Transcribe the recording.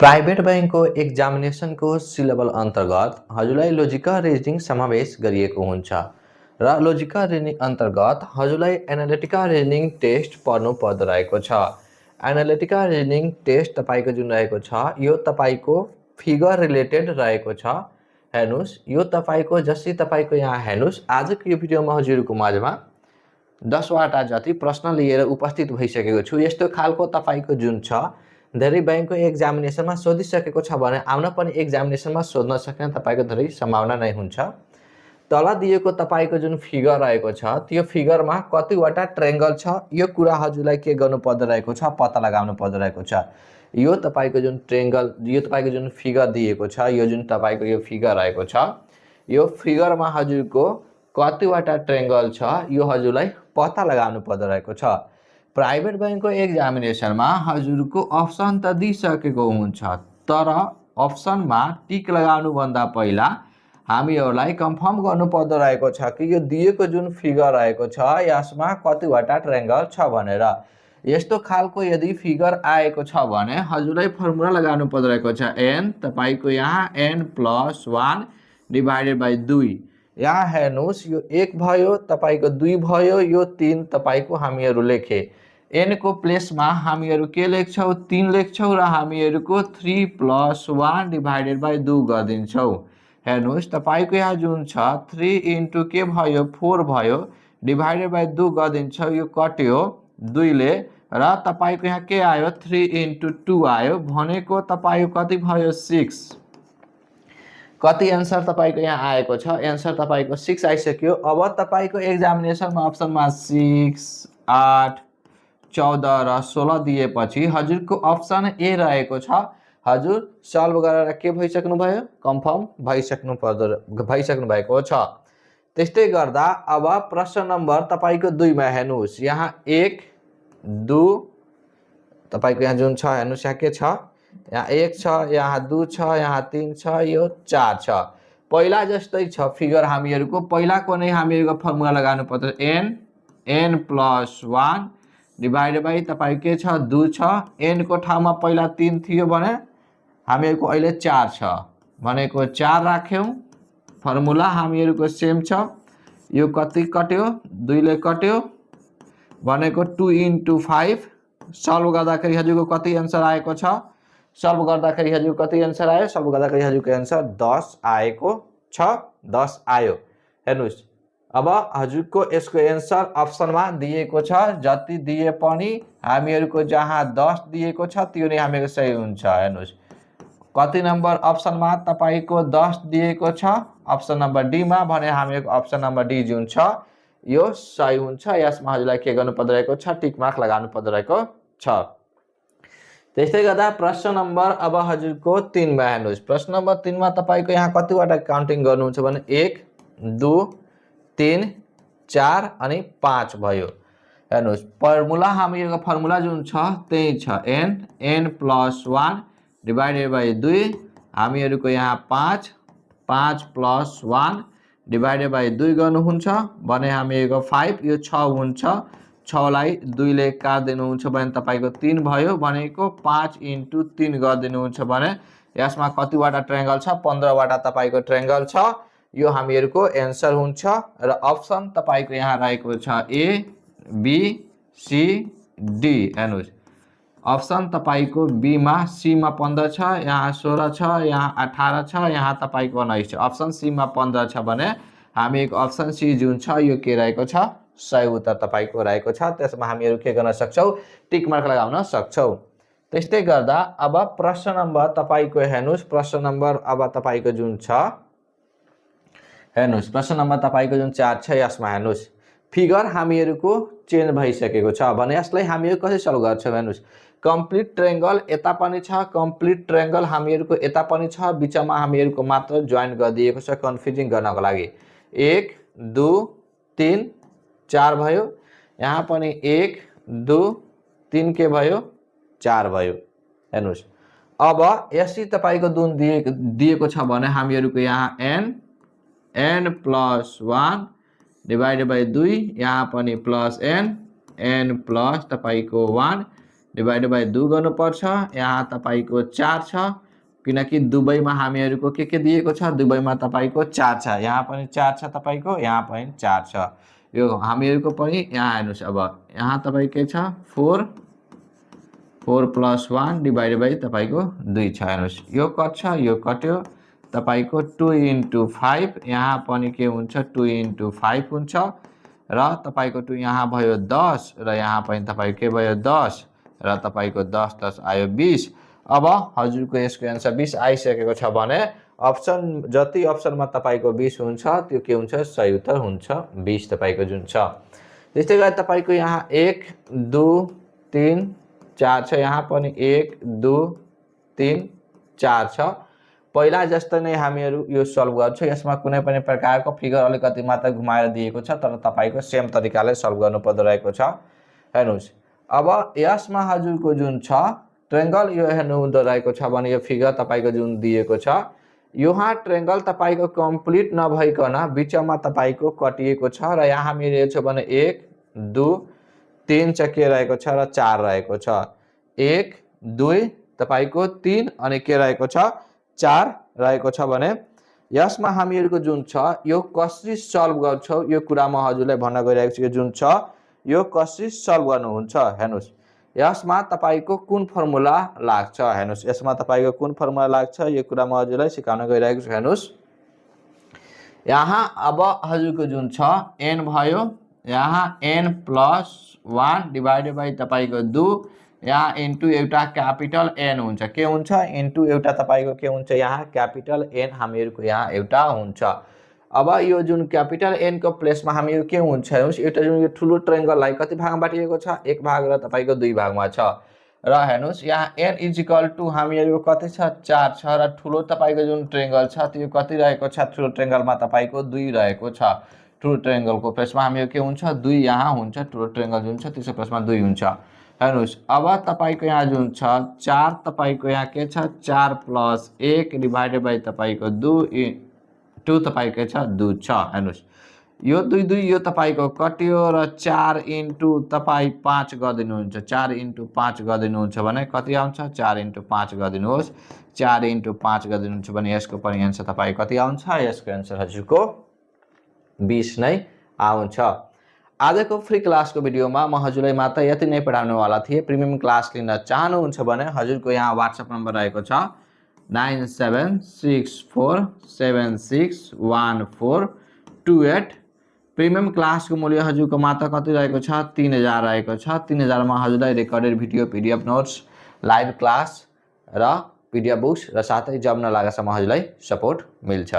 Private बैंकको एक्जामिनेसनको syllable अन्तर्गत हजुरलाई लोजिकल रिजनिङ समावेश गरिएको हुन्छ र लोजिकल रिजनिङ अन्तर्गत हजुरलाई एनालिटिकल रिजनिङ टेस्ट पढ्नु पर्दो रहेको छ। एनालिटिकल रिजनिङ टेस्ट तपाईँको जुन रहेको छ यो तपाईँको फिगर रिलेटेड रहेको छ। हेर्नुहोस्, यो तपाईँको जस्तै तपाईँको यहाँ हेर्नुहोस्, आजको यो भिडियोमा हजुरको माझमा 10वटा जति प्रश्न लिएर उपस्थित भइसकेको छु। यस्तो खालको तपाईँको जुन छ धेरै बैंकको एक्जामिनेसनमा सोधिसकेको छ भने आउन पनि एक्जामिनेसनमा सोध्न सक्ने तपाईँको धेरै सम्भावना नै हुन्छ। तल दिएको तपाईँको जुन फिगर रहेको छ त्यो फिगरमा कतिवटा ट्रायंगल छ यो कुरा हजुरलाई के गर्नु पर्दो रहेको छ, पत्ता लगाउनु पर्दो रहेको छ। यो तपाईँको जुन ट्रायंगल, यो तपाईँको जुन फिगर दिएको छ, यो जुन तपाईँको यो फिगर रहेको छ, यो फिगरमा हजुरको कतिवटा ट्रायंगल छ यो हजुरलाई पत्ता लगाउनु पर्दो रहेको छ। प्राइभेट बैंकको एक्जामिनेसनमा हजुरको अप्सन त दिइसकेको हुन्छ, तर अप्सनमा टिक लगाउनु भन्दा पहिला हामीहरूलाई कन्फर्म गर्नु पर्दो रहेको छ कि यो दिएको जुन फिगर रहेको छ यसमा कतिवटा ट्रायंगल छ भनेर। यस्तो खालको यदि फिगर आएको छ भने हजुरलाई फर्मुला लगाउनु पर्दो रहेको छ। n तपाईको यहाँ n+1 डिवाइडेड बाई 2। यहाँ हेर्नुहोस्, यो 1 भयो, तपाईको 2 भयो, यो 3 तपाईको हामीहरू लेखे। n को प्लेसमा हामीहरू के लेख्छौँ, 3 लेख्छौँ र हामीहरूको 3+1 डिवाइडेड बाई 2 गरिदिन्छौँ। हेर्नुहोस्, तपाईको यहाँ जुन छ 3 इन्टु के भयो 4 भयो, डिवाइडेड बाई 2 गरिदिन्छौँ, यो कट्यो 2 ले र तपाईको यहाँ के आयो 3 इन्टु 2 आयो भनेको तपाईको कति भयो 6। कति एन्सर तपाईको यहाँ आएको छ, एन्सर तपाईको 6 आइसक्यो। अब तपाईको एक्जामिनेसनमा अप्सनमा 6, 8, 14 र 16 दिएपछि हजुरको अप्सन ए रहेको छ। हजुर सल्भ गरेर के भइसक्नु भयो, कन्फर्म भइसक्नु भएको छ। त्यस्तै गर्दा अब प्रश्न नम्बर तपाईको 2 मा हेर्नुहोस्, यहाँ 1, 2 तपाईको यहाँ जुन छ हेर्नुहोस्, यहाँ के छ, यहाँ 1 छ, यहाँ 2 छ, यहाँ 3 छ, यो 4 छ। पहिला जस्तै छ फिगर हामीहरूको, पहिलाको नै हामीहरूको फर्मुला लगाउनु पर्छ। n+1 डिवाइडेड बाई तपाईको के छ 2 छ। n को ठाउँमा पहिला 3 थियो भने हामीहरूको अहिले 4 छ भनेको 4 राख्यौं। फर्मुला हामीहरूको सेम छ। यो कति कट्यो, 2 ले कट्यो भनेको 2 इन्टु 5। सल्भ गर्दाखेरि हजुरको कति एन्सर आएको छ, सल्भ गर्दाखेरि हजुरको कति एन्सर आयो, सल्भ गर्दाखेरि हजुरको एन्सर 10 आएको छ, 10 आयो। हेर्नुहोस्, अब हजुरको यसको एन्सर अप्सनमा दिएको छ। जति दिए पनि हामीहरूको जहाँ 10 दिएको छ त्यो नै हामीको सही हुन्छ। हेर्नुहोस्, कति नम्बर अप्सनमा तपाईको 10 दिएको छ, अप्सन नम्बर डी मा भने हामीहरूको अप्सन नम्बर डी जुन छ यो सही हुन्छ। यसमा हजुरलाई के गर्नु पर्दो रहेको छ, टिक मार्क लगाउनु पर्दो रहेको छ। त्यस्तै गर्दा प्रश्न नम्बर अब हजुरको 3 मा हेर्नुहोस्। प्रश्न नम्बर 3 मा तपाईको यहाँ कतिवटा काउन्टिङ गर्नुहुन्छ भने 1, 2, 3, 4 अनि 5 भयो। हेर्नुहोस्, फर्मुला हामीहरूको फर्मुला जुन छ त्यही छ, n+1 डिवाइडेड बाई 2। हामीहरूको यहाँ 5 + 1 डिवाइडेड बाई 2 गर्नुहुन्छ भने हामीहरूको 5, यो 6 हुन्छ। 6 लाई 2 ले काट्दिनुहुन्छ भने तपाईको 3 भयो भनेको 5 इन्टु 3 गरिदिनुहुन्छ भने यसमा कतिवटा ट्रायंगल छ, 15वटा तपाईको ट्रायंगल छ। यो हामीहरूको एन्सर हुन्छ र अप्सन तपाईको यहाँ रहेको छ ए, बी, सी, डी। हेर्नुहोस्, अप्सन तपाईको बी मा, सी मा 15 छ, यहाँ 16 छ, यहाँ 18 छ, यहाँ तपाईको 19 छ। अप्सन सी मा 15 छ भने हामीको अप्सन सी जुन छ यो के रहेको छ, सही उत्तर तपाईको रहेको छ। त्यसमा हामीहरू के गर्न सक्छौं, टिक मार्क लगाउन सक्छौं। त्यस्तै गर्दा अब प्रश्न नम्बर तपाईको हेर्नुहोस्, प्रश्न नम्बर अब तपाईको जुन छ हेर्नुहोस्, प्रश्न नम्बर तपाईको जुन 4 छ यसमा हेर्नुहोस्, फिगर हामीहरूको चेन्ज भइसकेको छ भने यसलाई हामीहरू कसरी सल्भ गर्छौं। हेर्नुहोस्, कम्प्लिट ट्रायंगल यता पनि छ, कम्प्लिट ट्रायंगल हामीहरूको यता पनि छ, बिचमा हामीहरूको मात्र जोइन गरिदिएको छ कन्फ्युजिङ गर्नको लागि। 1, 2, 3, 4 भयो, यहाँ पनि 1, 2, 3 के भयो 4 भयो। हेर्नुहोस्, अब यसरी तपाईको दुन दिएको छ भने हामीहरूको यहाँ n+1 डिवाइडेड बाई 2, यहाँ पनि प्लस n प्लस तपाईको 1 डिभाइड बाई 2 गर्नुपर्छ। यहाँ तपाईको 4 छ किनकि दुबईमा हामीहरूको के दिएको छ, दुबईमा तपाईको 4 छ, यहाँ पनि 4 छ तपाईको, यहाँ पनि 4 छ। यो हामीहरूको पनि यहाँ हेर्नुस् अब यहाँ तपाईको के छ 4 + 1 डिभाइड बाई तपाईको 2 छ। हेर्नुस् यो कट्छ, यो कट्यो, तपाईको 2 × 5 यहाँ पनि के हुन्छ 2 × 5 हुन्छ र तपाईको 2 यहाँ भयो 10 र यहाँ पनि तपाईको के भयो 10 र तपाईको 10 10 आयो 20। अब हजुरको यसको एन्सर 20 आइसकेको छ भने अप्सन जति अप्सनमा तपाईको 20 हुन्छ त्यो के हुन्छ सही उत्तर हुन्छ 20 तपाईको जुन छ। त्यस्तै गरी तपाईको यहाँ 1 2 3 4 छ, यहाँ पनि 1 2 3 4 छ। पहिला जस्तै नै हामीहरू यो सल्भ गर्छौं। यसमा कुनै पनि प्रकारको फिगर अलिकति मात्र घुमाएर दिएको छ तर तपाईको सेम तरिकाले सल्भ गर्नु पर्दो रहेको छ। हेर्नुस् अब यसमा हजुरको जुन छ ट्रायंगल यो हेर्नु हुँदो रहेको छ भने यो फिगर तपाईको जुन दिएको छ यहाँ ट्रायंगल तपाईको कम्प्लिट नभइकन बीचमा तपाईको कटिएको छ र यहाँ हामी हेर्छौं भने 1 2 3 चाहिँ के रहेको छ र 4 रहेको छ। 1 2 तपाईको 3 अनि के रहेको छ 4 रहेको छ भने यसमा हामीहरुको जुन छ यो कसरी सल्भ गर्छौ यो कुरामा हजुरलाई भन्न गइरहेको छु। यो जुन छ यो कसरी सल्भ गर्नुहुन्छ हेर्नुस् यसमा तपाईको कुन फर्मुला लाग्छ। हेर्नुस् यसमा तपाईको कुन फर्मुला लाग्छ यो कुरा म हजुरलाई सिकाउन गइरहेको छु। हेर्नुस् यहाँ अब हजुरको जुन छ n भयो, यहाँ n + 1 डिवाइडेड बाइ तपाईको 2 यहाँ इन्टु एउटा क्यापिटल n हुन्छ। के हुन्छ इन्टु एउटा तपाईको के हुन्छ यहाँ क्यापिटल n हामीहरुको यहाँ एउटा हुन्छ। अब यो जुन क्यापिटल n को प्लेसमा हामीहरु के हुन्छ हेर्नुस् एउटा जुन यो ठुलो ट्रायंगललाई कति भागमा बाटिएको छ 1 भाग र तपाईको 2 भागमा छ र हेर्नुस् यहाँ n = हामीहरु कति छ 4 छ र ठुलो तपाईको जुन ट्रायंगल छ त्यो कति रहेको छ ठुलो ट्रायंगलमा तपाईको 2 रहेको छ। ठुलो ट्रायंगलको प्लेसमा हामीहरु के हुन्छ 2 यहाँ हुन्छ, ठुलो ट्रायंगल जुन छ त्यसको प्लेसमा 2 हुन्छ। हेर्नुस् अब तपाईको यहाँ जुन छ 4 तपाईको यहाँ के छ 4 + 1 डिवाइडेड बाइ तपाईको 2 तपाईको के छ 2 छ। हेर्नुस् यो 2 2 यो तपाईको कटियो र 4 इन्टु तपाई 5 गर्दिनुहुन्छ। 4 × 5 गर्दिनुहुन्छ भने कति आउँछ 4 × 5 गर्दिनुहोस्। 4 × 5 गर्दिनुहुन्छ भने यसको पनि आन्सर तपाई कति आउँछ यसको आन्सर हजुरको 20 नै आउँछ। आजको फ्री क्लासको भिडियोमा म हजुरलाई मात्र यति नै पढाउन वाला थिए। प्रिमियम क्लास लिन चाहनुहुन्छ भने हजुरको यहाँ WhatsApp नम्बर रहेको छ 9764761428। प्रिमियम क्लास को मूल्य हजुरको मात्र कति रहेको छ 3000 रहेको छ। 3000 मा हजुरलाई recorded video, PDF notes, live class र PDF बुक्स र साथै जब नलागेसम्म हजुरलाई सपोर्ट मिल्छ।